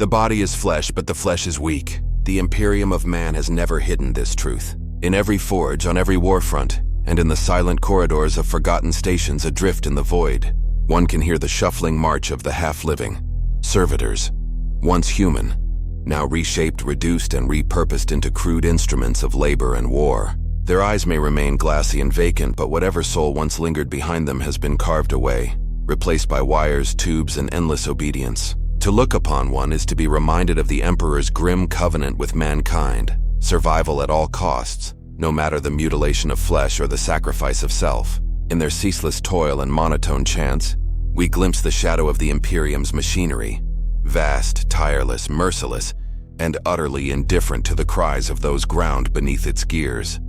The body is flesh, but the flesh is weak. The Imperium of man has never hidden this truth. In every forge, on every warfront, and in the silent corridors of forgotten stations adrift in the void, one can hear the shuffling march of the half-living. Servitors, once human, now reshaped, reduced, and repurposed into crude instruments of labor and war. Their eyes may remain glassy and vacant, but whatever soul once lingered behind them has been carved away, replaced by wires, tubes, and endless obedience. To look upon one is to be reminded of the Emperor's grim covenant with mankind, survival at all costs, no matter the mutilation of flesh or the sacrifice of self. In their ceaseless toil and monotone chants, we glimpse the shadow of the Imperium's machinery, vast, tireless, merciless, and utterly indifferent to the cries of those ground beneath its gears.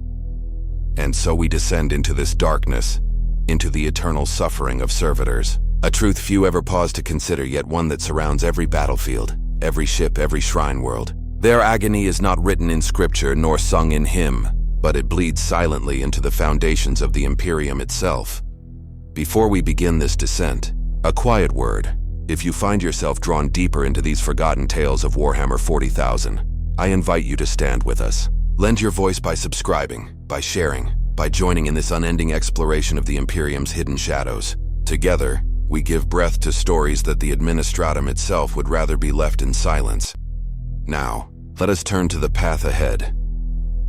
And so we descend into this darkness, into the eternal suffering of servitors. A truth few ever pause to consider, yet one that surrounds every battlefield, every ship, every shrine world. Their agony is not written in scripture nor sung in hymn, but it bleeds silently into the foundations of the Imperium itself. Before we begin this descent, a quiet word. If you find yourself drawn deeper into these forgotten tales of Warhammer 40,000, I invite you to stand with us. Lend your voice by subscribing, by sharing, by joining in this unending exploration of the Imperium's hidden shadows. Together, we give breath to stories that the administratum itself would rather be left in silence. Now, let us turn to the path ahead.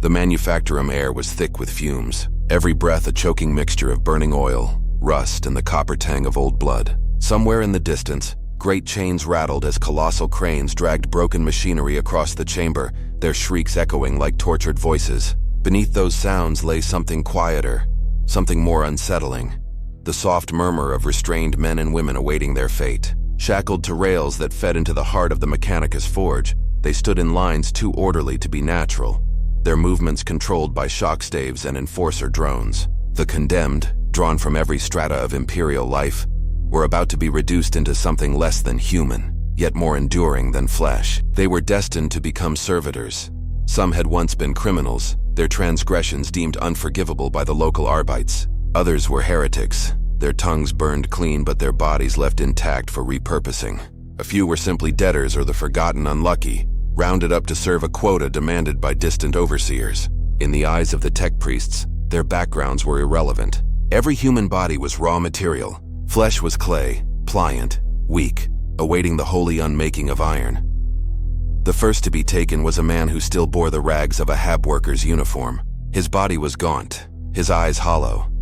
The manufactorum air was thick with fumes, every breath a choking mixture of burning oil, rust, and the copper tang of old blood. Somewhere in the distance, great chains rattled as colossal cranes dragged broken machinery across the chamber, their shrieks echoing like tortured voices. Beneath those sounds lay something quieter, something more unsettling. The soft murmur of restrained men and women awaiting their fate. Shackled to rails that fed into the heart of the Mechanicus forge, they stood in lines too orderly to be natural, their movements controlled by shock staves and enforcer drones. The condemned, drawn from every strata of Imperial life, were about to be reduced into something less than human, yet more enduring than flesh. They were destined to become servitors. Some had once been criminals, their transgressions deemed unforgivable by the local Arbites. Others were heretics, their tongues burned clean but their bodies left intact for repurposing. A few were simply debtors or the forgotten unlucky, rounded up to serve a quota demanded by distant overseers. In the eyes of the tech priests, their backgrounds were irrelevant. Every human body was raw material. Flesh was clay, pliant, weak, awaiting the holy unmaking of iron. The first to be taken was a man who still bore the rags of a hab worker's uniform. His body was gaunt, his eyes hollow,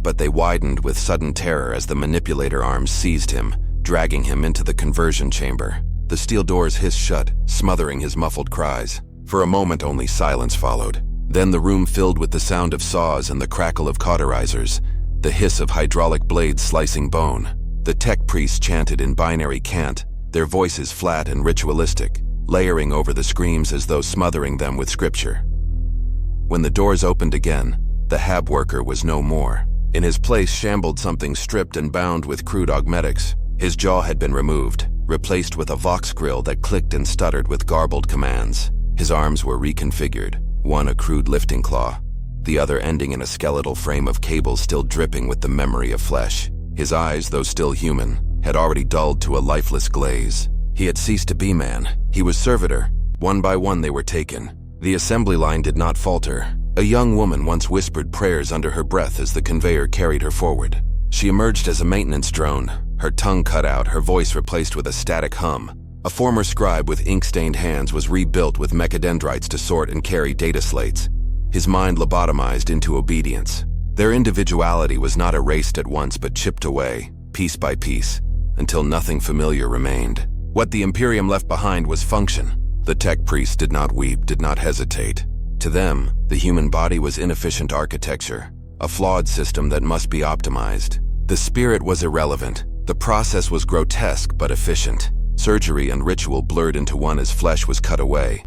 but they widened with sudden terror as the manipulator arms seized him, dragging him into the conversion chamber. The steel doors hissed shut, smothering his muffled cries. For a moment only silence followed. Then the room filled with the sound of saws and the crackle of cauterizers, the hiss of hydraulic blades slicing bone. The tech priests chanted in binary cant, their voices flat and ritualistic, layering over the screams as though smothering them with scripture. When the doors opened again, the hab worker was no more. In his place shambled something stripped and bound with crude augmetics. His jaw had been removed, replaced with a vox grill that clicked and stuttered with garbled commands. His arms were reconfigured, one a crude lifting claw, the other ending in a skeletal frame of cables still dripping with the memory of flesh. His eyes, though still human, had already dulled to a lifeless glaze. He had ceased to be man. He was servitor. One by one they were taken. The assembly line did not falter. A young woman once whispered prayers under her breath as the conveyor carried her forward. She emerged as a maintenance drone, her tongue cut out, her voice replaced with a static hum. A former scribe with ink-stained hands was rebuilt with mechadendrites to sort and carry data slates, his mind lobotomized into obedience. Their individuality was not erased at once but chipped away, piece by piece, until nothing familiar remained. What the Imperium left behind was function. The tech priests did not weep, did not hesitate. To them, the human body was inefficient architecture, a flawed system that must be optimized. The spirit was irrelevant. The process was grotesque but efficient. Surgery and ritual blurred into one as flesh was cut away,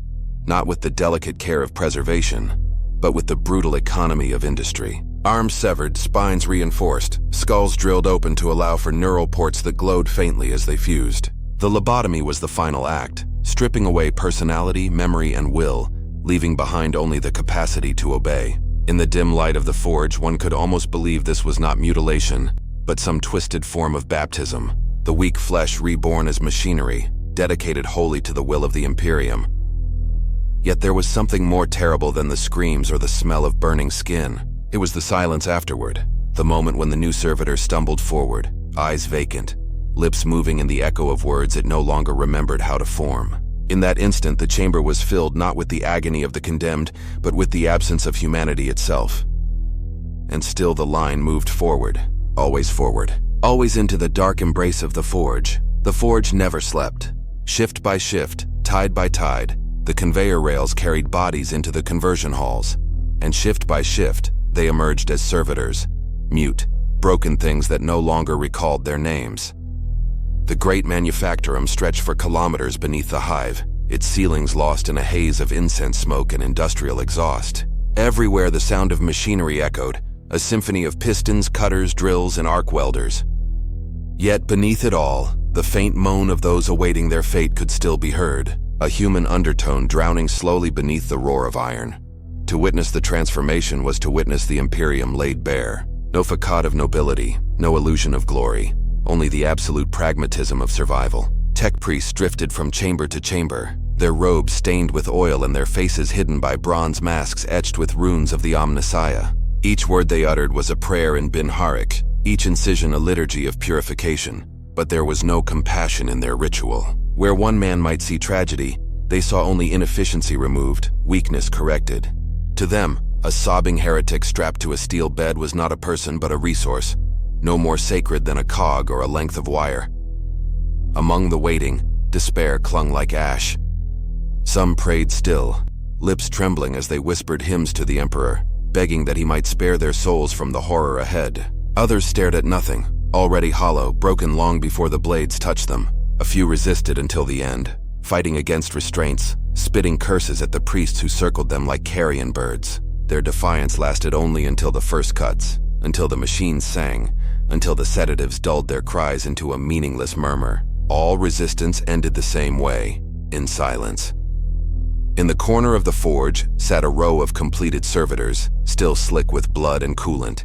not with the delicate care of preservation, but with the brutal economy of industry. Arms severed, spines reinforced, skulls drilled open to allow for neural ports that glowed faintly as they fused. The lobotomy was the final act, stripping away personality, memory, and will, leaving behind only the capacity to obey. In the dim light of the forge, one could almost believe this was not mutilation, but some twisted form of baptism. The weak flesh reborn as machinery, dedicated wholly to the will of the Imperium. Yet there was something more terrible than the screams or the smell of burning skin. It was the silence afterward, the moment when the new servitor stumbled forward, eyes vacant, lips moving in the echo of words it no longer remembered how to form. In that instant, the chamber was filled not with the agony of the condemned, but with the absence of humanity itself. And still the line moved forward, always into the dark embrace of the forge. The forge never slept. Shift by shift, tide by tide, the conveyor rails carried bodies into the conversion halls, and shift by shift, they emerged as servitors, mute, broken things that no longer recalled their names. The great manufactorum stretched for kilometers beneath the hive, its ceilings lost in a haze of incense smoke and industrial exhaust. Everywhere the sound of machinery echoed, a symphony of pistons, cutters, drills, and arc welders. Yet beneath it all, the faint moan of those awaiting their fate could still be heard, a human undertone drowning slowly beneath the roar of iron. To witness the transformation was to witness the Imperium laid bare. No facade of nobility, no illusion of glory, only the absolute pragmatism of survival. Tech priests drifted from chamber to chamber, their robes stained with oil and their faces hidden by bronze masks etched with runes of the Omnissiah. Each word they uttered was a prayer in Binharik, each incision a liturgy of purification. But there was no compassion in their ritual. Where one man might see tragedy, they saw only inefficiency removed, weakness corrected. To them, a sobbing heretic strapped to a steel bed was not a person but a resource, no more sacred than a cog or a length of wire. Among the waiting, despair clung like ash. Some prayed still, lips trembling as they whispered hymns to the Emperor, begging that he might spare their souls from the horror ahead. Others stared at nothing, already hollow, broken long before the blades touched them. A few resisted until the end, fighting against restraints, spitting curses at the priests who circled them like carrion birds. Their defiance lasted only until the first cuts, until the machines sang, until the sedatives dulled their cries into a meaningless murmur. All resistance ended the same way, in silence. In the corner of the forge sat a row of completed servitors, still slick with blood and coolant.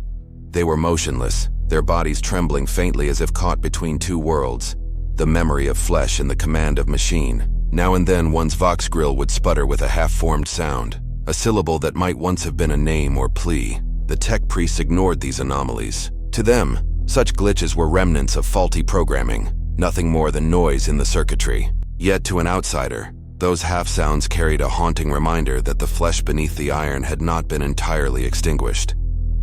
They were motionless, their bodies trembling faintly as if caught between two worlds, the memory of flesh and the command of machine. Now and then one's vox grill would sputter with a half-formed sound, a syllable that might once have been a name or plea. The tech priests ignored these anomalies. To them, such glitches were remnants of faulty programming, nothing more than noise in the circuitry. Yet to an outsider, those half-sounds carried a haunting reminder that the flesh beneath the iron had not been entirely extinguished.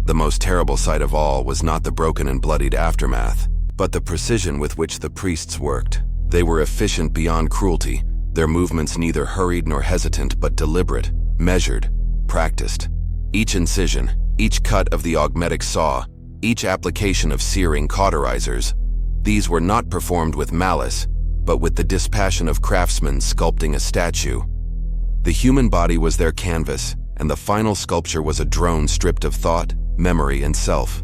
The most terrible sight of all was not the broken and bloodied aftermath, but the precision with which the priests worked. They were efficient beyond cruelty, their movements neither hurried nor hesitant but deliberate, measured, practiced. Each incision, each cut of the augmetic saw, each application of searing cauterizers, these were not performed with malice, but with the dispassion of craftsmen sculpting a statue. The human body was their canvas, and the final sculpture was a drone stripped of thought, memory, and self.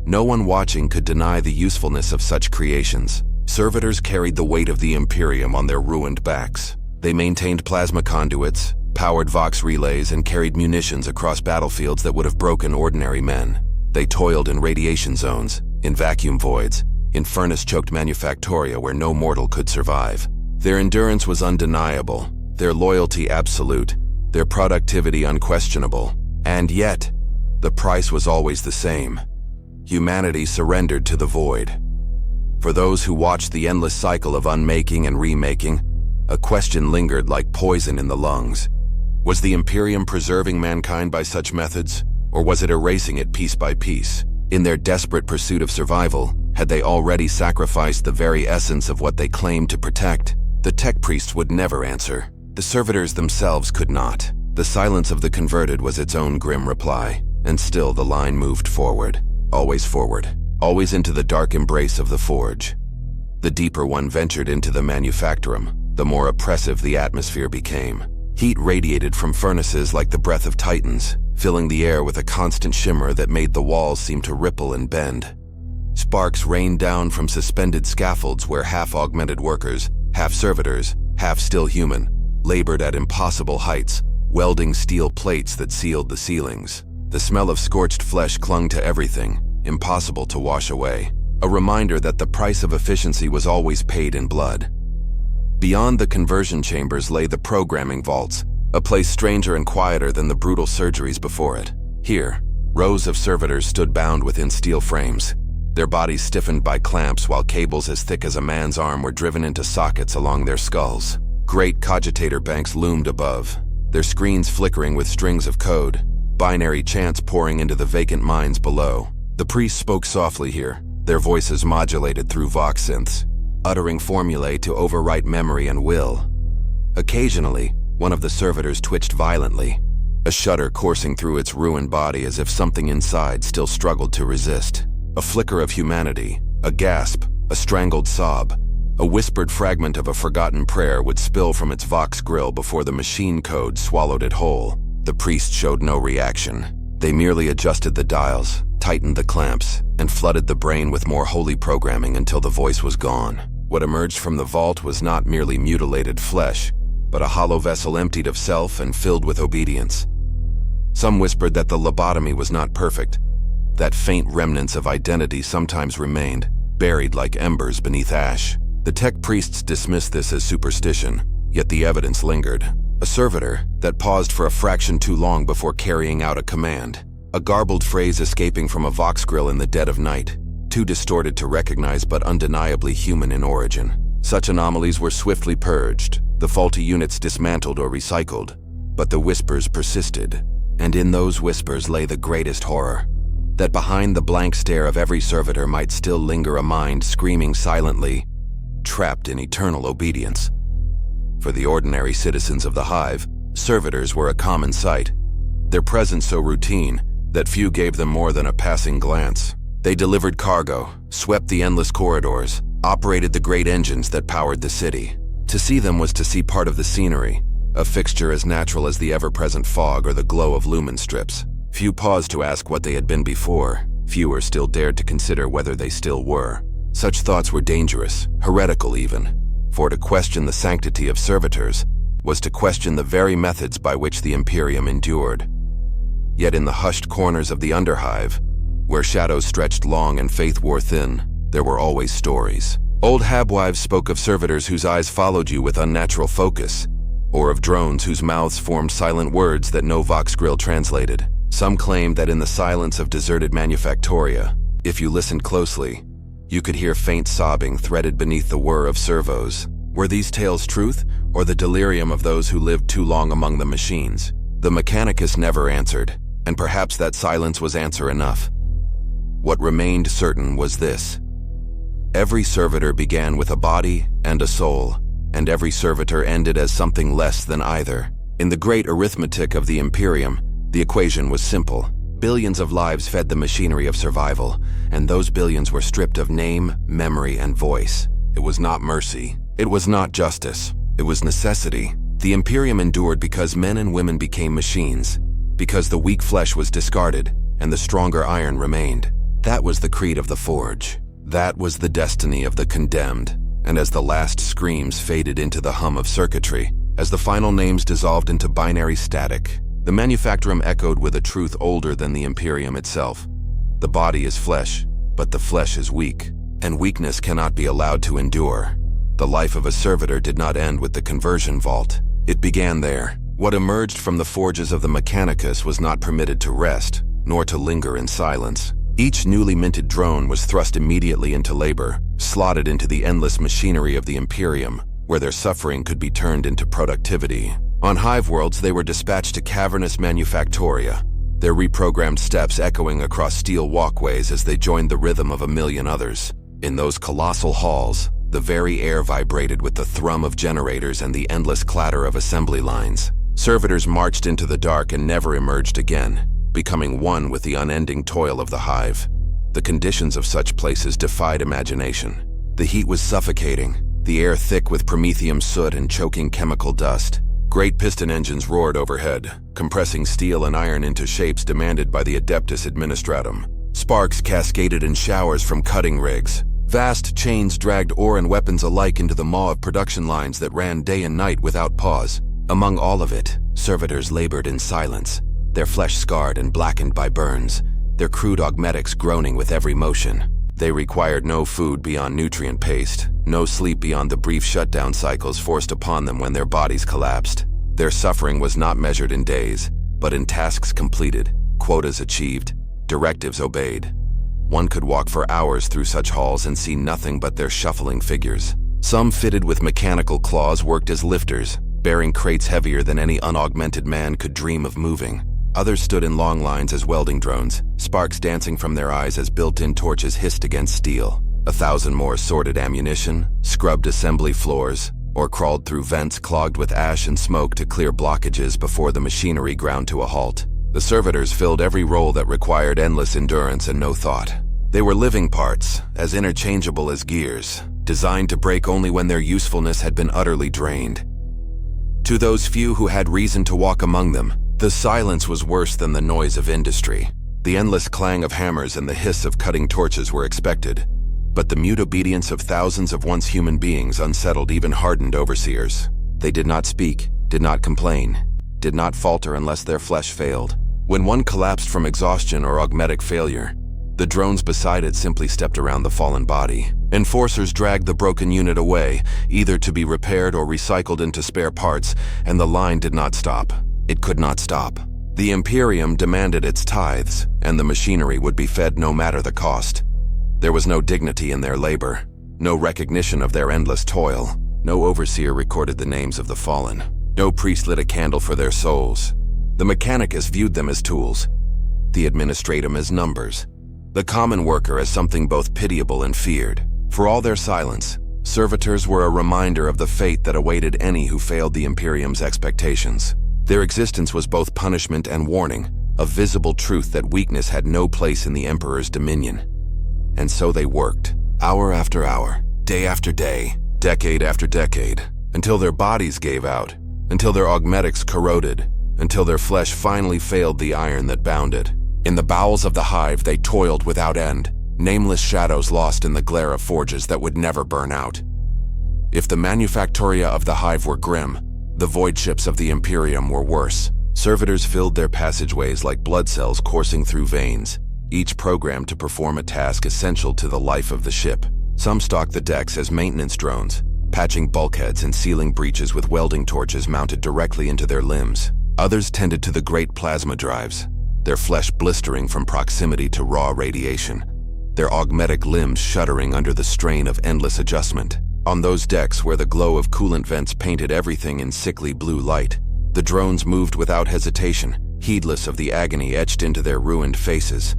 No one watching could deny the usefulness of such creations. Servitors carried the weight of the Imperium on their ruined backs. They maintained plasma conduits, powered vox relays, and carried munitions across battlefields that would have broken ordinary men. They toiled in radiation zones, in vacuum voids, in furnace-choked manufactoria where no mortal could survive. Their endurance was undeniable, their loyalty absolute, their productivity unquestionable. And yet, the price was always the same. Humanity surrendered to the void. For those who watched the endless cycle of unmaking and remaking, a question lingered like poison in the lungs. Was the Imperium preserving mankind by such methods, or was it erasing it piece by piece? In their desperate pursuit of survival, had they already sacrificed the very essence of what they claimed to protect? The tech priests would never answer. The servitors themselves could not. The silence of the converted was its own grim reply, and still the line moved forward, always into the dark embrace of the forge. The deeper one ventured into the manufactorum, the more oppressive the atmosphere became. Heat radiated from furnaces like the breath of titans, filling the air with a constant shimmer that made the walls seem to ripple and bend. Sparks rained down from suspended scaffolds where half-augmented workers, half servitors, half still human, labored at impossible heights, welding steel plates that sealed the ceilings. The smell of scorched flesh clung to everything, impossible to wash away, a reminder that the price of efficiency was always paid in blood. Beyond the conversion chambers lay the programming vaults, a place stranger and quieter than the brutal surgeries before it. Here, rows of servitors stood bound within steel frames, their bodies stiffened by clamps while cables as thick as a man's arm were driven into sockets along their skulls. Great cogitator banks loomed above, their screens flickering with strings of code, binary chants pouring into the vacant minds below. The priests spoke softly here, their voices modulated through vox synths, uttering formulae to overwrite memory and will. Occasionally, one of the servitors twitched violently, a shudder coursing through its ruined body as if something inside still struggled to resist. A flicker of humanity, a gasp, a strangled sob, a whispered fragment of a forgotten prayer would spill from its vox grill before the machine code swallowed it whole. The priest showed no reaction. They merely adjusted the dials, tightened the clamps, and flooded the brain with more holy programming until the voice was gone. What emerged from the vault was not merely mutilated flesh, but a hollow vessel emptied of self and filled with obedience. Some whispered that the lobotomy was not perfect, that faint remnants of identity sometimes remained, buried like embers beneath ash. The tech priests dismissed this as superstition, yet the evidence lingered. A servitor that paused for a fraction too long before carrying out a command. A garbled phrase escaping from a vox grill in the dead of night, too distorted to recognize but undeniably human in origin. Such anomalies were swiftly purged, the faulty units dismantled or recycled, but the whispers persisted, and in those whispers lay the greatest horror. That behind the blank stare of every servitor might still linger a mind screaming silently, trapped in eternal obedience. For the ordinary citizens of the hive, servitors were a common sight, their presence so routine that few gave them more than a passing glance. They delivered cargo, swept the endless corridors, operated the great engines that powered the city. To see them was to see part of the scenery, a fixture as natural as the ever-present fog or the glow of lumen strips. Few paused to ask what they had been before. Fewer still dared to consider whether they still were. Such thoughts were dangerous, heretical even, for to question the sanctity of servitors was to question the very methods by which the Imperium endured. Yet in the hushed corners of the underhive, where shadows stretched long and faith wore thin, there were always stories. Old habwives spoke of servitors whose eyes followed you with unnatural focus, or of drones whose mouths formed silent words that no vox grill translated. Some claimed that in the silence of deserted manufactoria, if you listened closely, you could hear faint sobbing threaded beneath the whir of servos. Were these tales truth, or the delirium of those who lived too long among the machines? The Mechanicus never answered, and perhaps that silence was answer enough. What remained certain was this. Every servitor began with a body and a soul, and every servitor ended as something less than either. In the great arithmetic of the Imperium, the equation was simple. Billions of lives fed the machinery of survival, and those billions were stripped of name, memory, and voice. It was not mercy. It was not justice. It was necessity. The Imperium endured because men and women became machines, because the weak flesh was discarded, and the stronger iron remained. That was the creed of the Forge. That was the destiny of the condemned. And as the last screams faded into the hum of circuitry, as the final names dissolved into binary static, the manufactorum echoed with a truth older than the Imperium itself. The body is flesh, but the flesh is weak, and weakness cannot be allowed to endure. The life of a servitor did not end with the conversion vault. It began there. What emerged from the forges of the Mechanicus was not permitted to rest, nor to linger in silence. Each newly minted drone was thrust immediately into labor, slotted into the endless machinery of the Imperium, where their suffering could be turned into productivity. On hive worlds, they were dispatched to cavernous manufactoria, their reprogrammed steps echoing across steel walkways as they joined the rhythm of a million others. In those colossal halls, the very air vibrated with the thrum of generators and the endless clatter of assembly lines. Servitors marched into the dark and never emerged again, becoming one with the unending toil of the hive. The conditions of such places defied imagination. The heat was suffocating, the air thick with promethium soot and choking chemical dust. Great piston engines roared overhead, compressing steel and iron into shapes demanded by the Adeptus Administratum. Sparks cascaded in showers from cutting rigs. Vast chains dragged ore and weapons alike into the maw of production lines that ran day and night without pause. Among all of it, servitors labored in silence, their flesh scarred and blackened by burns, their crude augmetics groaning with every motion. They required no food beyond nutrient paste, no sleep beyond the brief shutdown cycles forced upon them when their bodies collapsed. Their suffering was not measured in days, but in tasks completed, quotas achieved, directives obeyed. One could walk for hours through such halls and see nothing but their shuffling figures. Some fitted with mechanical claws worked as lifters, bearing crates heavier than any unaugmented man could dream of moving. Others stood in long lines as welding drones, sparks dancing from their eyes as built-in torches hissed against steel. 1,000 more sorted ammunition, scrubbed assembly floors, or crawled through vents clogged with ash and smoke to clear blockages before the machinery ground to a halt. The servitors filled every role that required endless endurance and no thought. They were living parts, as interchangeable as gears, designed to break only when their usefulness had been utterly drained. To those few who had reason to walk among them, the silence was worse than the noise of industry. The endless clang of hammers and the hiss of cutting torches were expected, but the mute obedience of thousands of once human beings unsettled even hardened overseers. They did not speak, did not complain, did not falter unless their flesh failed. When one collapsed from exhaustion or augmetic failure, the drones beside it simply stepped around the fallen body. Enforcers dragged the broken unit away, either to be repaired or recycled into spare parts, and the line did not stop. It could not stop. The Imperium demanded its tithes, and the machinery would be fed no matter the cost. There was no dignity in their labor, no recognition of their endless toil. No overseer recorded the names of the fallen. No priest lit a candle for their souls. The Mechanicus viewed them as tools, the administratum as numbers, the common worker as something both pitiable and feared. For all their silence, servitors were a reminder of the fate that awaited any who failed the Imperium's expectations. Their existence was both punishment and warning, a visible truth that weakness had no place in the Emperor's dominion. And so they worked, hour after hour, day after day, decade after decade, until their bodies gave out, until their augmetics corroded, until their flesh finally failed the iron that bound it. In the bowels of the hive they toiled without end, nameless shadows lost in the glare of forges that would never burn out. If the manufactoria of the hive were grim, the voidships of the Imperium were worse. Servitors filled their passageways like blood cells coursing through veins, each programmed to perform a task essential to the life of the ship. Some stalked the decks as maintenance drones, patching bulkheads and sealing breaches with welding torches mounted directly into their limbs. Others tended to the great plasma drives, their flesh blistering from proximity to raw radiation, their augmetic limbs shuddering under the strain of endless adjustment. On those decks where the glow of coolant vents painted everything in sickly blue light, the drones moved without hesitation, heedless of the agony etched into their ruined faces.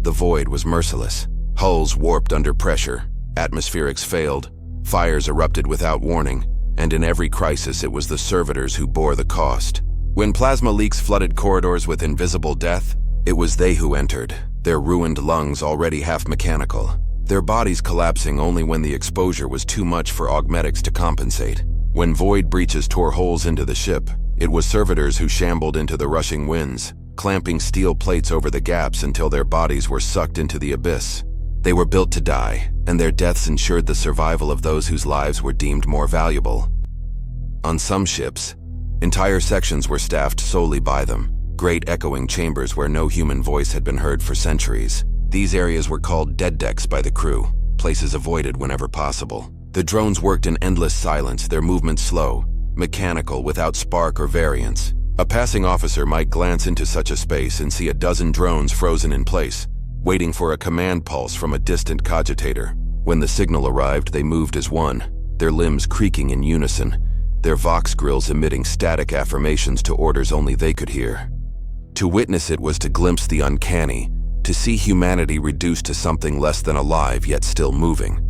The void was merciless. Hulls warped under pressure, atmospherics failed, fires erupted without warning, and in every crisis it was the servitors who bore the cost. When plasma leaks flooded corridors with invisible death, it was they who entered, their ruined lungs already half mechanical, their bodies collapsing only when the exposure was too much for augmetics to compensate. When void breaches tore holes into the ship, it was servitors who shambled into the rushing winds, clamping steel plates over the gaps until their bodies were sucked into the abyss. They were built to die, and their deaths ensured the survival of those whose lives were deemed more valuable. On some ships, entire sections were staffed solely by them, great echoing chambers where no human voice had been heard for centuries. These areas were called dead decks by the crew, places avoided whenever possible. The drones worked in endless silence, their movements slow, mechanical, without spark or variance. A passing officer might glance into such a space and see a dozen drones frozen in place, waiting for a command pulse from a distant cogitator. When the signal arrived, they moved as one, their limbs creaking in unison, their vox grills emitting static affirmations to orders only they could hear. To witness it was to glimpse the uncanny, to see humanity reduced to something less than alive yet still moving.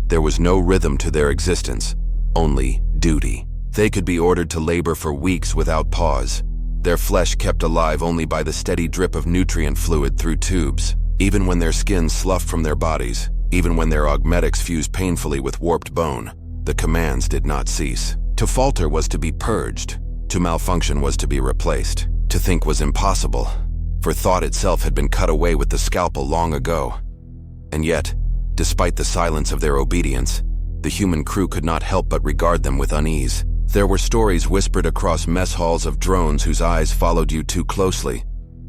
There was no rhythm to their existence, only duty. They could be ordered to labor for weeks without pause, their flesh kept alive only by the steady drip of nutrient fluid through tubes. Even when their skins sloughed from their bodies, even when their augmetics fused painfully with warped bone, the commands did not cease. To falter was to be purged, to malfunction was to be replaced. To think was impossible, for thought itself had been cut away with the scalpel long ago. And yet, despite the silence of their obedience, the human crew could not help but regard them with unease. There were stories whispered across mess halls of drones whose eyes followed you too closely,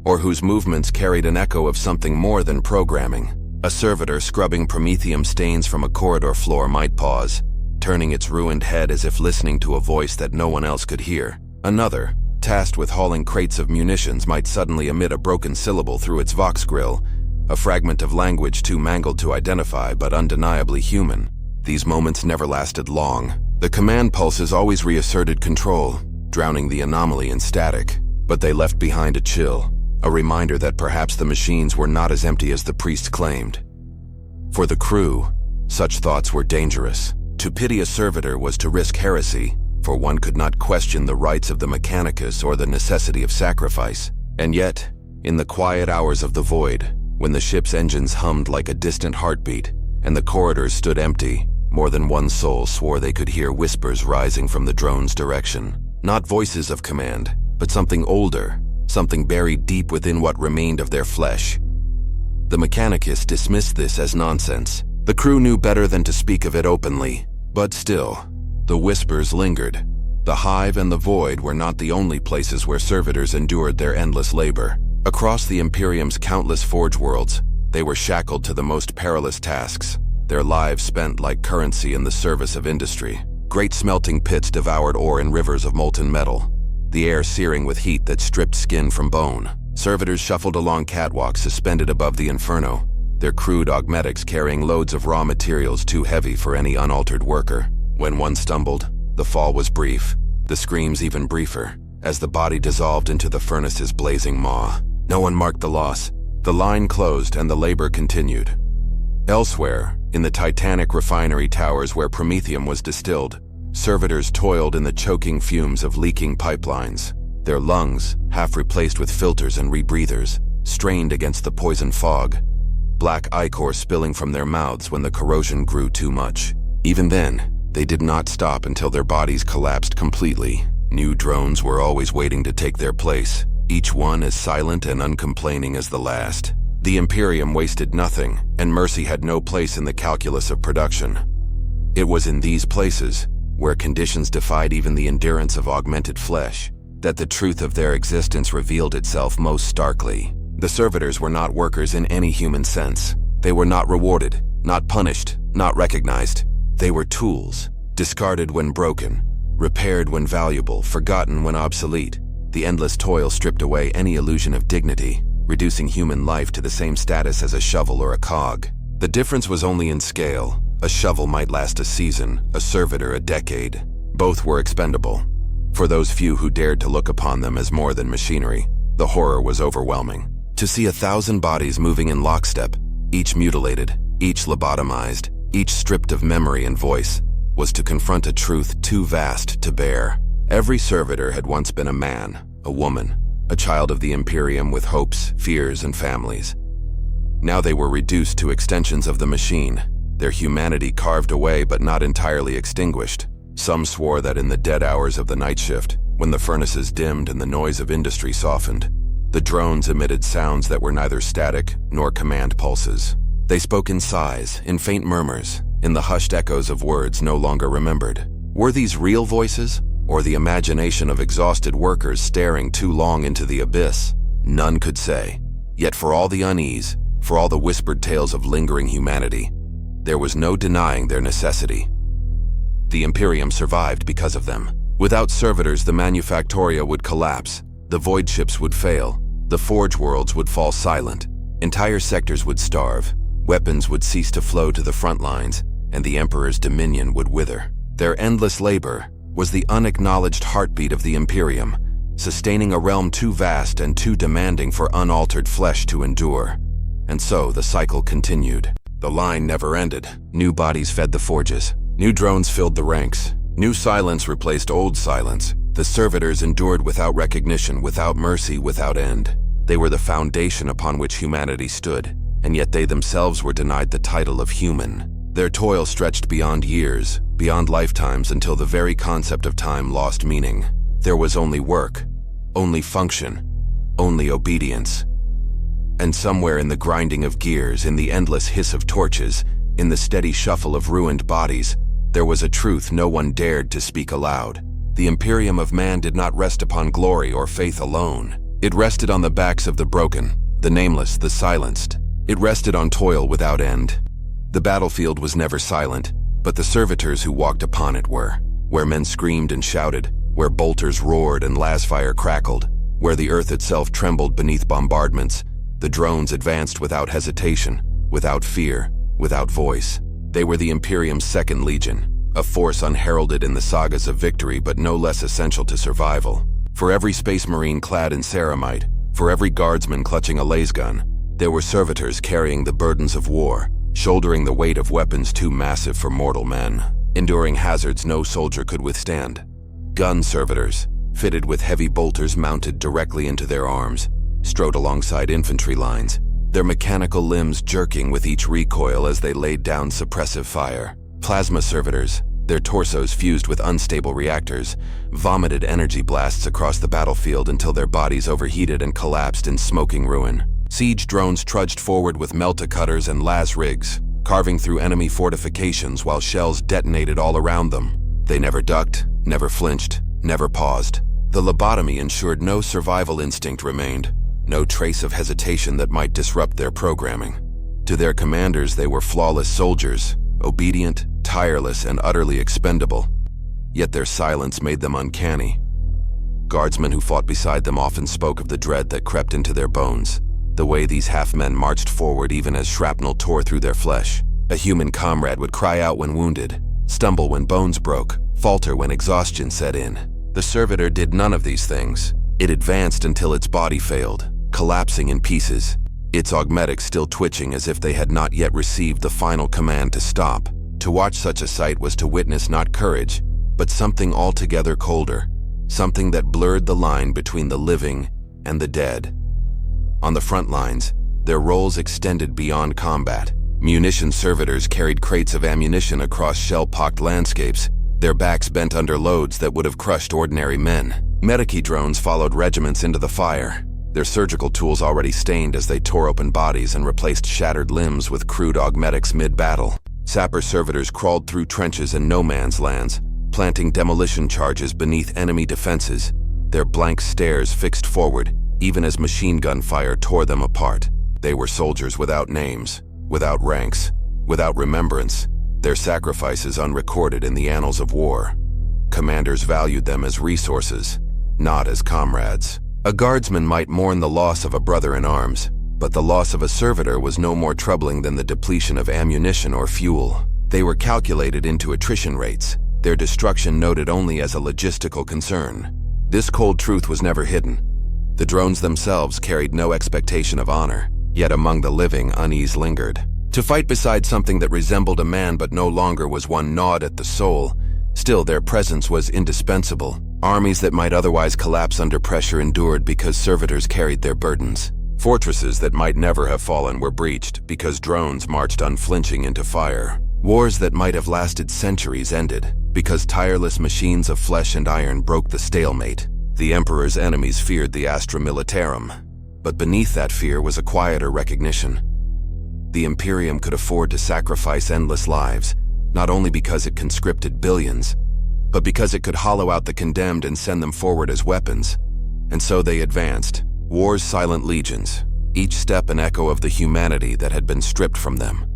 or whose movements carried an echo of something more than programming. A servitor scrubbing promethium stains from a corridor floor might pause, turning its ruined head as if listening to a voice that no one else could hear. Another, tasked with hauling crates of munitions, might suddenly emit a broken syllable through its vox grill, a fragment of language too mangled to identify but undeniably human. These moments never lasted long. The command pulses always reasserted control, drowning the anomaly in static, but they left behind a chill, a reminder that perhaps the machines were not as empty as the priest claimed. For the crew, such thoughts were dangerous. To pity a servitor was to risk heresy, for one could not question the rights of the Mechanicus or the necessity of sacrifice. And yet, in the quiet hours of the void, when the ship's engines hummed like a distant heartbeat, and the corridors stood empty, more than one soul swore they could hear whispers rising from the drone's direction. Not voices of command, but something older, something buried deep within what remained of their flesh. The Mechanicus dismissed this as nonsense. The crew knew better than to speak of it openly, but still, the whispers lingered. The hive and the void were not the only places where servitors endured their endless labor. Across the Imperium's countless forge worlds, they were shackled to the most perilous tasks, their lives spent like currency in the service of industry. Great smelting pits devoured ore in rivers of molten metal, the air searing with heat that stripped skin from bone. Servitors shuffled along catwalks suspended above the inferno, their crude augmetics carrying loads of raw materials too heavy for any unaltered worker. When one stumbled, the fall was brief, the screams even briefer, as the body dissolved into the furnace's blazing maw. No one marked the loss. The line closed and the labor continued. Elsewhere, in the titanic refinery towers where promethium was distilled, servitors toiled in the choking fumes of leaking pipelines, their lungs, half replaced with filters and rebreathers, strained against the poison fog, black ichor spilling from their mouths when the corrosion grew too much. Even then, they did not stop until their bodies collapsed completely. New drones were always waiting to take their place, each one as silent and uncomplaining as the last. The Imperium wasted nothing, and mercy had no place in the calculus of production. It was in these places, where conditions defied even the endurance of augmented flesh, that the truth of their existence revealed itself most starkly. The servitors were not workers in any human sense. They were not rewarded, not punished, not recognized. They were tools, discarded when broken, repaired when valuable, forgotten when obsolete. The endless toil stripped away any illusion of dignity, reducing human life to the same status as a shovel or a cog. The difference was only in scale. A shovel might last a season, a servitor a decade. Both were expendable. For those few who dared to look upon them as more than machinery, the horror was overwhelming. To see 1,000 bodies moving in lockstep, each mutilated, each lobotomized, each stripped of memory and voice, was to confront a truth too vast to bear. Every servitor had once been a man, a woman, a child of the Imperium with hopes, fears, and families. Now they were reduced to extensions of the machine, their humanity carved away but not entirely extinguished. Some swore that in the dead hours of the night shift, when the furnaces dimmed and the noise of industry softened, the drones emitted sounds that were neither static nor command pulses. They spoke in sighs, in faint murmurs, in the hushed echoes of words no longer remembered. Were these real voices, or the imagination of exhausted workers staring too long into the abyss? None could say. Yet for all the unease, for all the whispered tales of lingering humanity, there was no denying their necessity. The Imperium survived because of them. Without servitors, the manufactoria would collapse, the voidships would fail, the forge worlds would fall silent, entire sectors would starve, weapons would cease to flow to the front lines, and the Emperor's dominion would wither. Their endless labor was the unacknowledged heartbeat of the Imperium, sustaining a realm too vast and too demanding for unaltered flesh to endure. And so the cycle continued. The line never ended. New bodies fed the forges. New drones filled the ranks. New silence replaced old silence. The servitors endured without recognition, without mercy, without end. They were the foundation upon which humanity stood, and yet they themselves were denied the title of human. Their toil stretched beyond years, beyond lifetimes, until the very concept of time lost meaning. There was only work, only function, only obedience. And somewhere in the grinding of gears, in the endless hiss of torches, in the steady shuffle of ruined bodies, there was a truth no one dared to speak aloud. The Imperium of man did not rest upon glory or faith alone. It rested on the backs of the broken, the nameless, the silenced. It rested on toil without end. The battlefield was never silent, but the servitors who walked upon it were, where men screamed and shouted, where bolters roared and lasfire crackled, where the earth itself trembled beneath bombardments. The drones advanced without hesitation, without fear, without voice. They were the Imperium's second legion, a force unheralded in the sagas of victory but no less essential to survival. For every space marine clad in ceramite, for every guardsman clutching a lasgun, there were servitors carrying the burdens of war, shouldering the weight of weapons too massive for mortal men, enduring hazards no soldier could withstand. Gun servitors, fitted with heavy bolters mounted directly into their arms, strode alongside infantry lines, their mechanical limbs jerking with each recoil as they laid down suppressive fire. Plasma servitors, their torsos fused with unstable reactors, vomited energy blasts across the battlefield until their bodies overheated and collapsed in smoking ruin. Siege drones trudged forward with melta-cutters and las rigs, carving through enemy fortifications while shells detonated all around them. They never ducked, never flinched, never paused. The lobotomy ensured no survival instinct remained, no trace of hesitation that might disrupt their programming. To their commanders, they were flawless soldiers, obedient, tireless, and utterly expendable. Yet their silence made them uncanny. Guardsmen who fought beside them often spoke of the dread that crept into their bones, the way these half-men marched forward even as shrapnel tore through their flesh. A human comrade would cry out when wounded, stumble when bones broke, falter when exhaustion set in. The servitor did none of these things. It advanced until its body failed, collapsing in pieces, its augmetics still twitching as if they had not yet received the final command to stop. To watch such a sight was to witness not courage, but something altogether colder, something that blurred the line between the living and the dead. On the front lines, their roles extended beyond combat. Munition servitors carried crates of ammunition across shell-pocked landscapes, their backs bent under loads that would have crushed ordinary men. Medici drones followed regiments into the fire, their surgical tools already stained as they tore open bodies and replaced shattered limbs with crude augmetics mid-battle. Sapper servitors crawled through trenches and no-man's lands, planting demolition charges beneath enemy defenses, their blank stares fixed forward, even as machine gun fire tore them apart. They were soldiers without names, without ranks, without remembrance, their sacrifices unrecorded in the annals of war. Commanders valued them as resources, not as comrades. A guardsman might mourn the loss of a brother in arms, but the loss of a servitor was no more troubling than the depletion of ammunition or fuel. They were calculated into attrition rates, their destruction noted only as a logistical concern. This cold truth was never hidden. The drones themselves carried no expectation of honor, yet among the living unease lingered. To fight beside something that resembled a man but no longer was one gnawed at the soul, still their presence was indispensable. Armies that might otherwise collapse under pressure endured because servitors carried their burdens. Fortresses that might never have fallen were breached because drones marched unflinching into fire. Wars that might have lasted centuries ended because tireless machines of flesh and iron broke the stalemate. The Emperor's enemies feared the Astra Militarum, but beneath that fear was a quieter recognition. The Imperium could afford to sacrifice endless lives, not only because it conscripted billions, but because it could hollow out the condemned and send them forward as weapons. And so they advanced, war's silent legions, each step an echo of the humanity that had been stripped from them.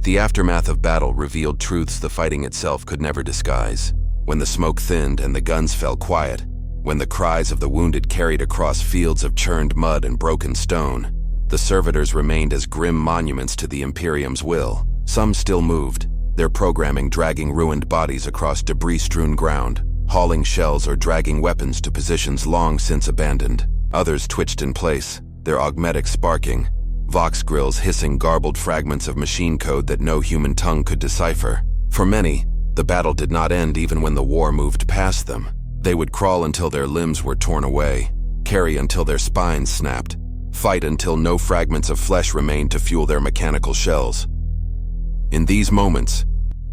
The aftermath of battle revealed truths the fighting itself could never disguise. When the smoke thinned and the guns fell quiet, when the cries of the wounded carried across fields of churned mud and broken stone, the servitors remained as grim monuments to the Imperium's will. Some still moved, their programming dragging ruined bodies across debris-strewn ground, hauling shells or dragging weapons to positions long since abandoned. Others twitched in place, their augmetics sparking, vox grills hissing garbled fragments of machine code that no human tongue could decipher. For many, the battle did not end even when the war moved past them. They would crawl until their limbs were torn away, carry until their spines snapped, fight until no fragments of flesh remained to fuel their mechanical shells. In these moments,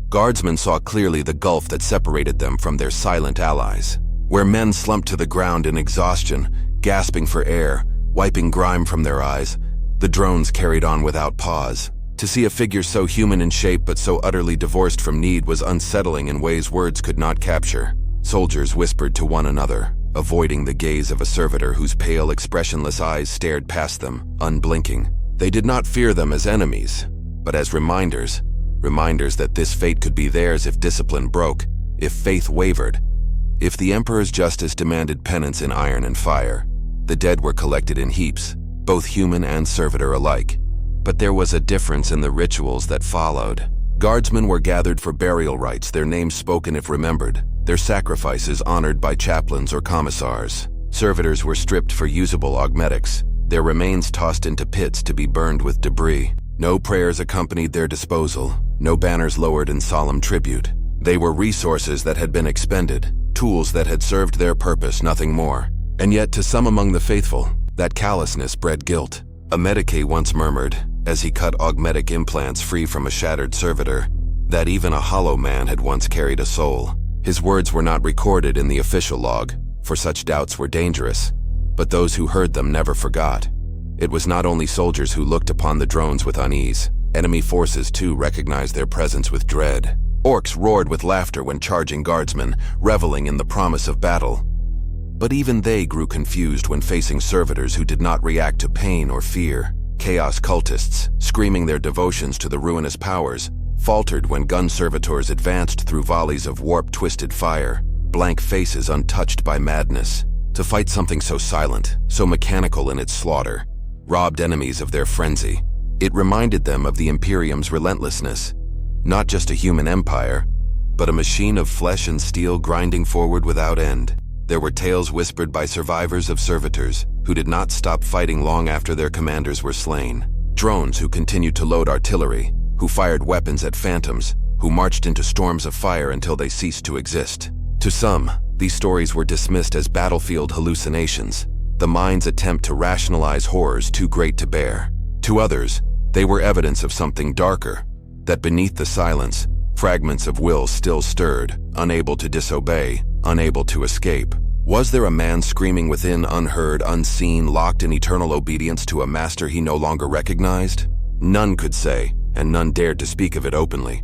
guardsmen saw clearly the gulf that separated them from their silent allies. Where men slumped to the ground in exhaustion, gasping for air, wiping grime from their eyes, the drones carried on without pause. To see a figure so human in shape but so utterly divorced from need was unsettling in ways words could not capture. Soldiers whispered to one another, avoiding the gaze of a servitor whose pale, expressionless eyes stared past them, unblinking. They did not fear them as enemies, but as reminders that this fate could be theirs if discipline broke, if faith wavered. If the Emperor's justice demanded penance in iron and fire, the dead were collected in heaps, both human and servitor alike. But there was a difference in the rituals that followed. Guardsmen were gathered for burial rites, their names spoken if remembered, their sacrifices honored by chaplains or commissars. Servitors were stripped for usable augmetics, their remains tossed into pits to be burned with debris. No prayers accompanied their disposal, no banners lowered in solemn tribute. They were resources that had been expended, tools that had served their purpose, nothing more. And yet, to some among the faithful, that callousness bred guilt. A medicae once murmured, as he cut augmetic implants free from a shattered servitor, that even a hollow man had once carried a soul. His words were not recorded in the official log, for such doubts were dangerous, but those who heard them never forgot. It was not only soldiers who looked upon the drones with unease. Enemy forces too recognized their presence with dread. Orcs roared with laughter when charging guardsmen, reveling in the promise of battle. But even they grew confused when facing servitors who did not react to pain or fear. Chaos cultists, screaming their devotions to the ruinous powers, faltered when gun servitors advanced through volleys of warp-twisted fire, blank faces untouched by madness. To fight something so silent, so mechanical in its slaughter, robbed enemies of their frenzy. It reminded them of the Imperium's relentlessness. Not just a human empire, but a machine of flesh and steel grinding forward without end. There were tales whispered by survivors of servitors who did not stop fighting long after their commanders were slain. Drones who continued to load artillery, who fired weapons at phantoms, who marched into storms of fire until they ceased to exist. To some, these stories were dismissed as battlefield hallucinations, the mind's attempt to rationalize horrors too great to bear. To others, they were evidence of something darker, that beneath the silence, fragments of will still stirred, unable to disobey, unable to escape. Was there a man screaming within, unheard, unseen, locked in eternal obedience to a master he no longer recognized? None could say, and none dared to speak of it openly.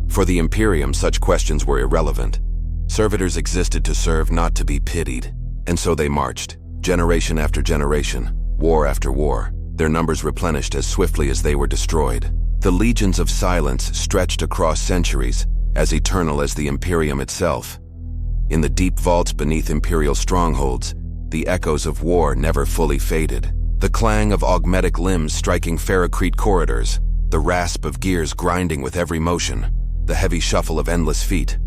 For the Imperium, such questions were irrelevant. Servitors existed to serve, not to be pitied. And so they marched, generation after generation, war after war, their numbers replenished as swiftly as they were destroyed. The legions of silence stretched across centuries, as eternal as the Imperium itself. In the deep vaults beneath Imperial strongholds, the echoes of war never fully faded. The clang of augmetic limbs striking ferrocrete corridors, the rasp of gears grinding with every motion, the heavy shuffle of endless feet.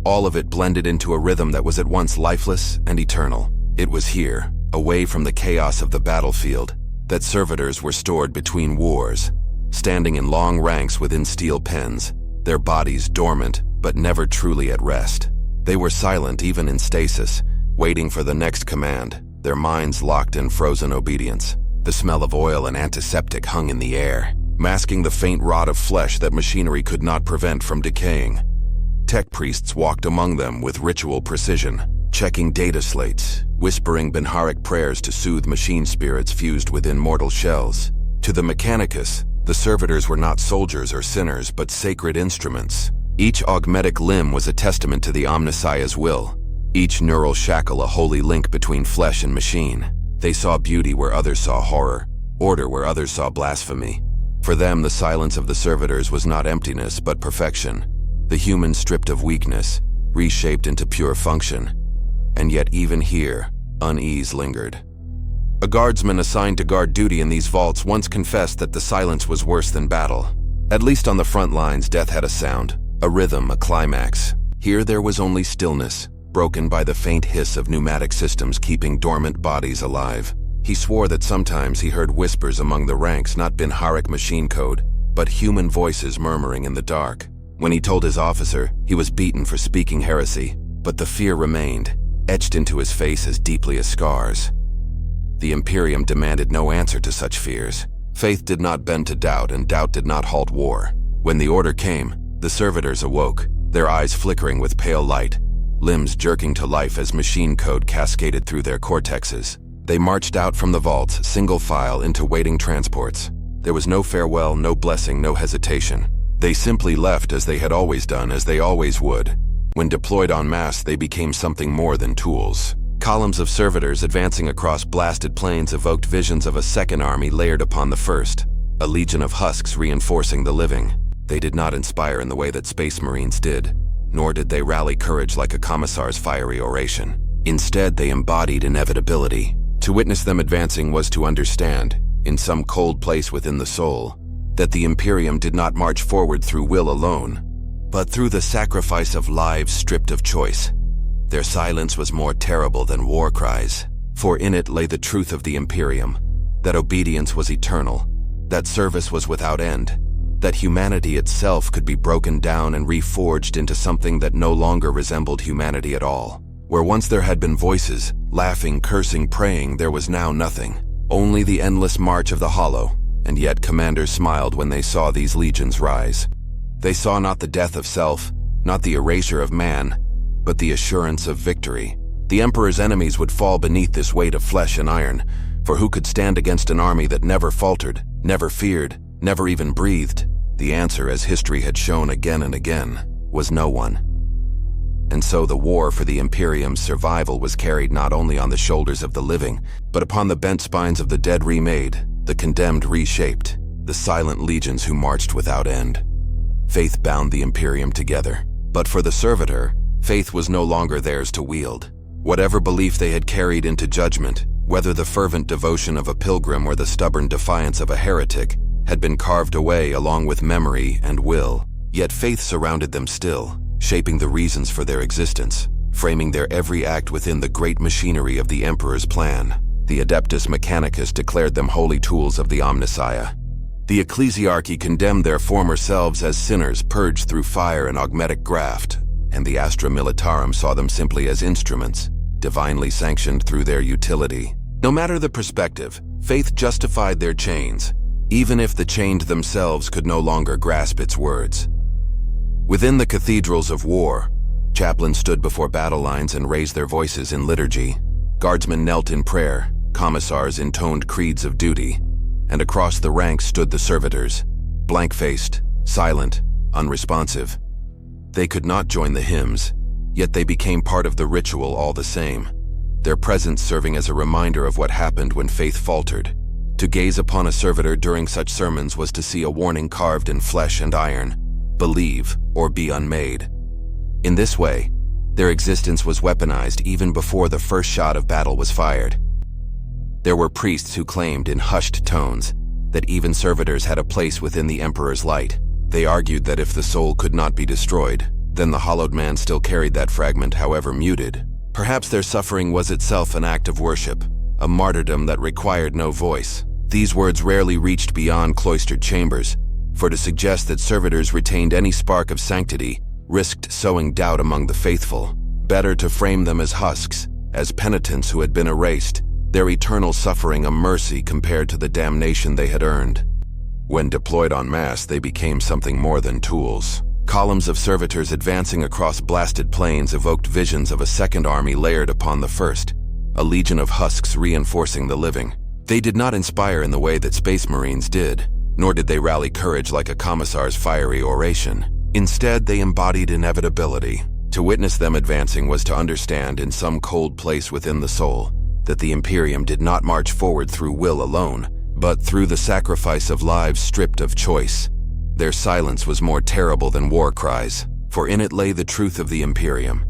All of it blended into a rhythm that was at once lifeless and eternal. It was here, away from the chaos of the battlefield, that servitors were stored between wars, standing in long ranks within steel pens, their bodies dormant but never truly at rest. They were silent even in stasis, waiting for the next command, their minds locked in frozen obedience. The smell of oil and antiseptic hung in the air, masking the faint rot of flesh that machinery could not prevent from decaying. Tech priests walked among them with ritual precision, checking data slates, whispering Benharic prayers to soothe machine spirits fused within mortal shells. To the Mechanicus, the servitors were not soldiers or sinners, but sacred instruments. Each augmetic limb was a testament to the Omnissiah's will, each neural shackle a holy link between flesh and machine. They saw beauty where others saw horror, order where others saw blasphemy. For them, the silence of the servitors was not emptiness, but perfection. The human stripped of weakness, reshaped into pure function. And yet even here, unease lingered. A guardsman assigned to guard duty in these vaults once confessed that the silence was worse than battle. At least on the front lines, death had a sound, a rhythm, a climax. Here there was only stillness, broken by the faint hiss of pneumatic systems keeping dormant bodies alive. He swore that sometimes he heard whispers among the ranks, not Benharic machine code, but human voices murmuring in the dark. When he told his officer, he was beaten for speaking heresy, but the fear remained, etched into his face as deeply as scars. The Imperium demanded no answer to such fears. Faith did not bend to doubt, and doubt did not halt war. When the order came, the servitors awoke, their eyes flickering with pale light, limbs jerking to life as machine code cascaded through their cortexes. They marched out from the vaults, single file, into waiting transports. There was no farewell, no blessing, no hesitation. They simply left as they had always done, as they always would. When deployed en masse, they became something more than tools. Columns of servitors advancing across blasted plains evoked visions of a second army layered upon the first. a legion of husks reinforcing the living. They did not inspire in the way that Space Marines did, nor did they rally courage like a commissar's fiery oration. Instead, they embodied inevitability. To witness them advancing was to understand, in some cold place within the soul, that the Imperium did not march forward through will alone, but through the sacrifice of lives stripped of choice. Their silence was more terrible than war cries, for in it lay the truth of the Imperium, that obedience was eternal, that service was without end, that humanity itself could be broken down and reforged into something that no longer resembled humanity at all. Where once there had been voices, laughing, cursing, praying, there was now nothing, only the endless march of the hollow, and yet commanders smiled when they saw these legions rise. They saw not the death of self, not the erasure of man, but the assurance of victory. The Emperor's enemies would fall beneath this weight of flesh and iron, for who could stand against an army that never faltered, never feared, never even breathed? The answer, as history had shown again and again, was no one. And so the war for the Imperium's survival was carried not only on the shoulders of the living, but upon the bent spines of the dead remade, the condemned reshaped, the silent legions who marched without end. Faith bound the Imperium together. But for the servitor, faith was no longer theirs to wield. Whatever belief they had carried into judgment, whether the fervent devotion of a pilgrim or the stubborn defiance of a heretic, had been carved away along with memory and will. Yet faith surrounded them still, shaping the reasons for their existence, framing their every act within the great machinery of the Emperor's plan. The Adeptus Mechanicus declared them holy tools of the Omnissiah. The Ecclesiarchy condemned their former selves as sinners purged through fire and augmetic graft, and the Astra Militarum saw them simply as instruments, divinely sanctioned through their utility. No matter the perspective, faith justified their chains, even if the chained themselves could no longer grasp its words. Within the cathedrals of war, chaplains stood before battle lines and raised their voices in liturgy. Guardsmen knelt in prayer, commissars intoned creeds of duty, and across the ranks stood the servitors, blank-faced, silent, unresponsive. They could not join the hymns, yet they became part of the ritual all the same, their presence serving as a reminder of what happened when faith faltered. To gaze upon a servitor during such sermons was to see a warning carved in flesh and iron: believe or be unmade. In this way, their existence was weaponized even before the first shot of battle was fired. There were priests who claimed in hushed tones that even servitors had a place within the Emperor's light. They argued that if the soul could not be destroyed, then the hollowed man still carried that fragment, however muted. Perhaps their suffering was itself an act of worship, a martyrdom that required no voice. These words rarely reached beyond cloistered chambers, for to suggest that servitors retained any spark of sanctity risked sowing doubt among the faithful. Better to frame them as husks, as penitents who had been erased, their eternal suffering a mercy compared to the damnation they had earned. When deployed en masse, they became something more than tools. Columns of servitors advancing across blasted plains evoked visions of a second army layered upon the first, a legion of husks reinforcing the living. They did not inspire in the way that Space Marines did, nor did they rally courage like a commissar's fiery oration. Instead, they embodied inevitability. To witness them advancing was to understand in some cold place within the soul that the Imperium did not march forward through will alone, but through the sacrifice of lives stripped of choice. Their silence was more terrible than war cries, for in it lay the truth of the Imperium,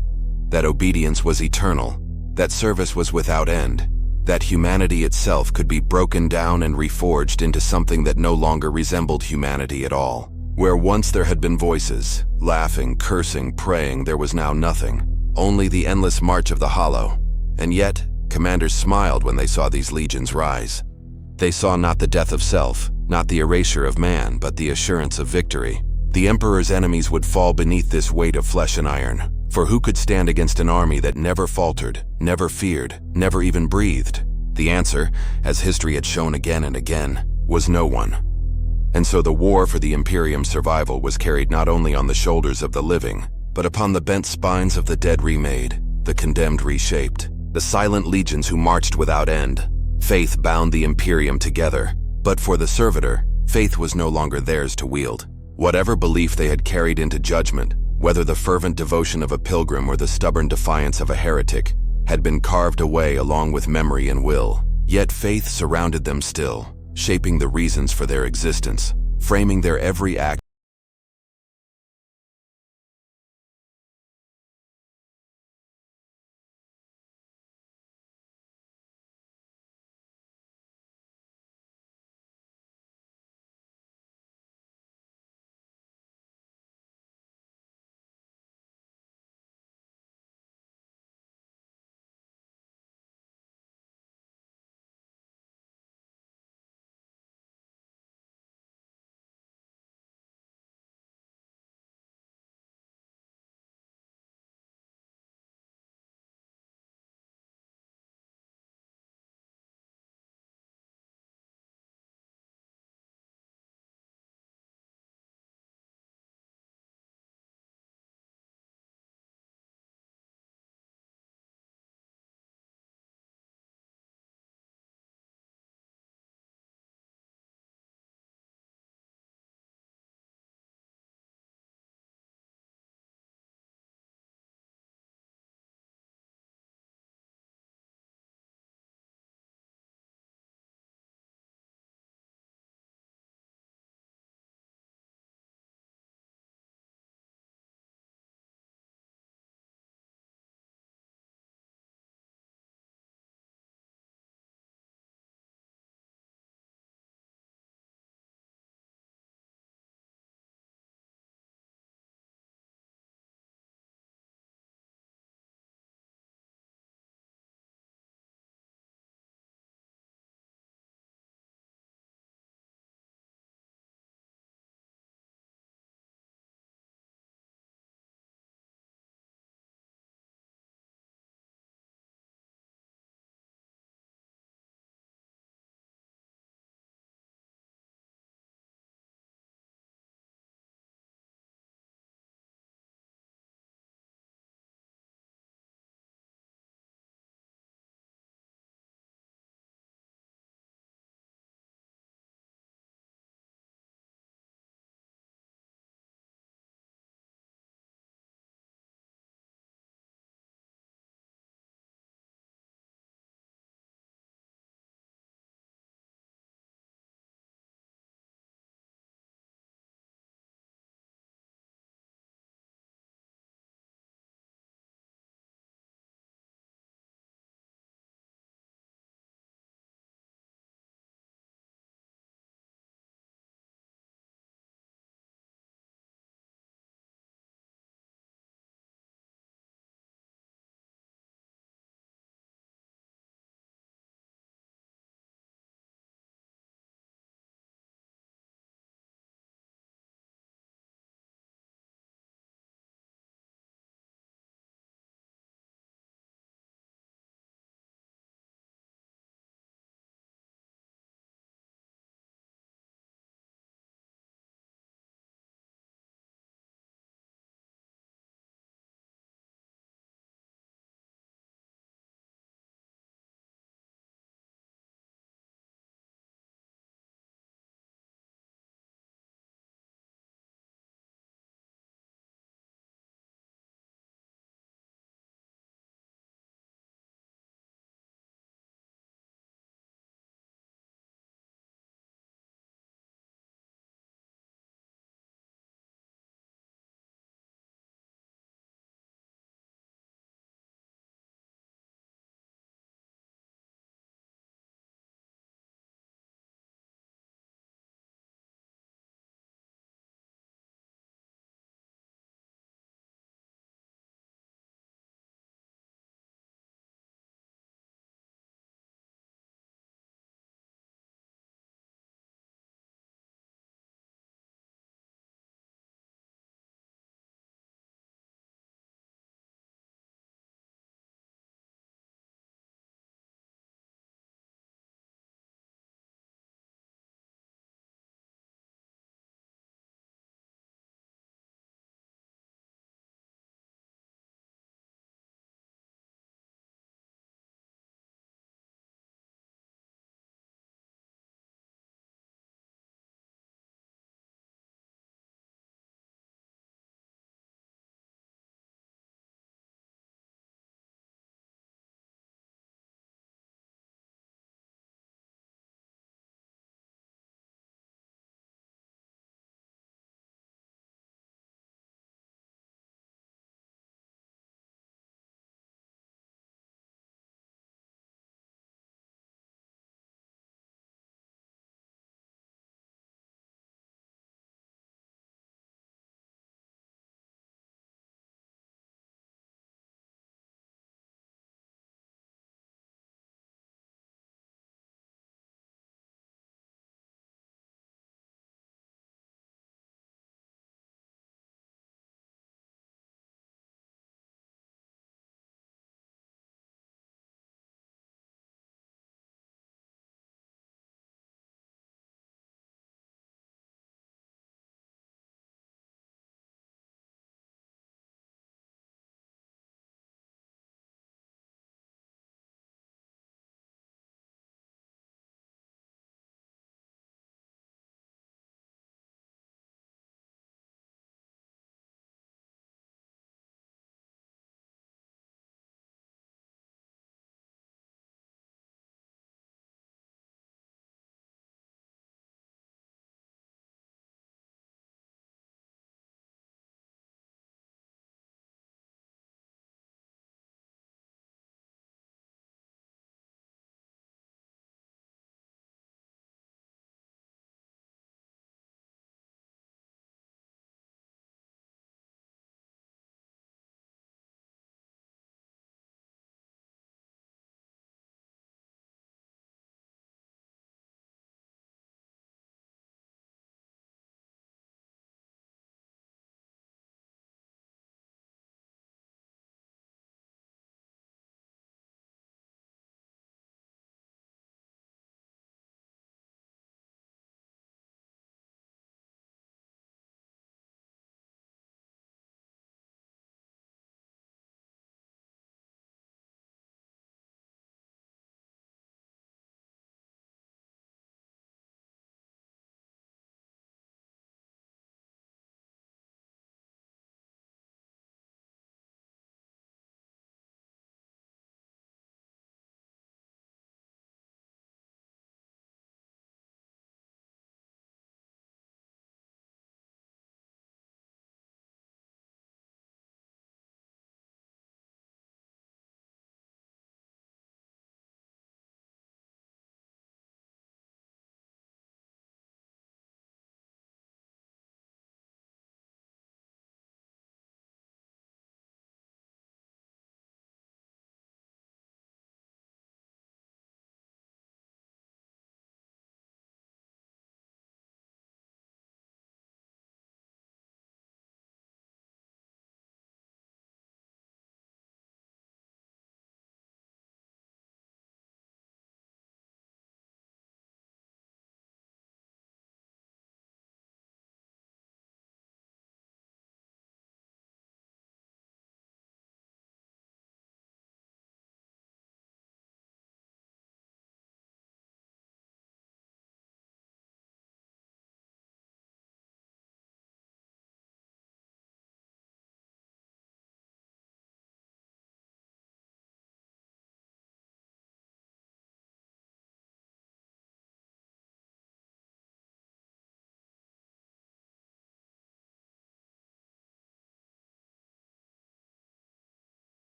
that obedience was eternal, that service was without end, that humanity itself could be broken down and reforged into something that no longer resembled humanity at all. Where once there had been voices, laughing, cursing, praying, there was now nothing, only the endless march of the hollow. And yet, commanders smiled when they saw these legions rise. They saw not the death of self, not the erasure of man, but the assurance of victory. The Emperor's enemies would fall beneath this weight of flesh and iron, for who could stand against an army that never faltered, never feared, never even breathed? The answer, as history had shown again and again, was no one. And so the war for the Imperium's survival was carried not only on the shoulders of the living, but upon the bent spines of the dead remade, the condemned reshaped, the silent legions who marched without end. Faith bound the Imperium together, but for the servitor, faith was no longer theirs to wield. Whatever belief they had carried into judgment, whether the fervent devotion of a pilgrim or the stubborn defiance of a heretic, had been carved away along with memory and will. Yet faith surrounded them still, shaping the reasons for their existence, framing their every act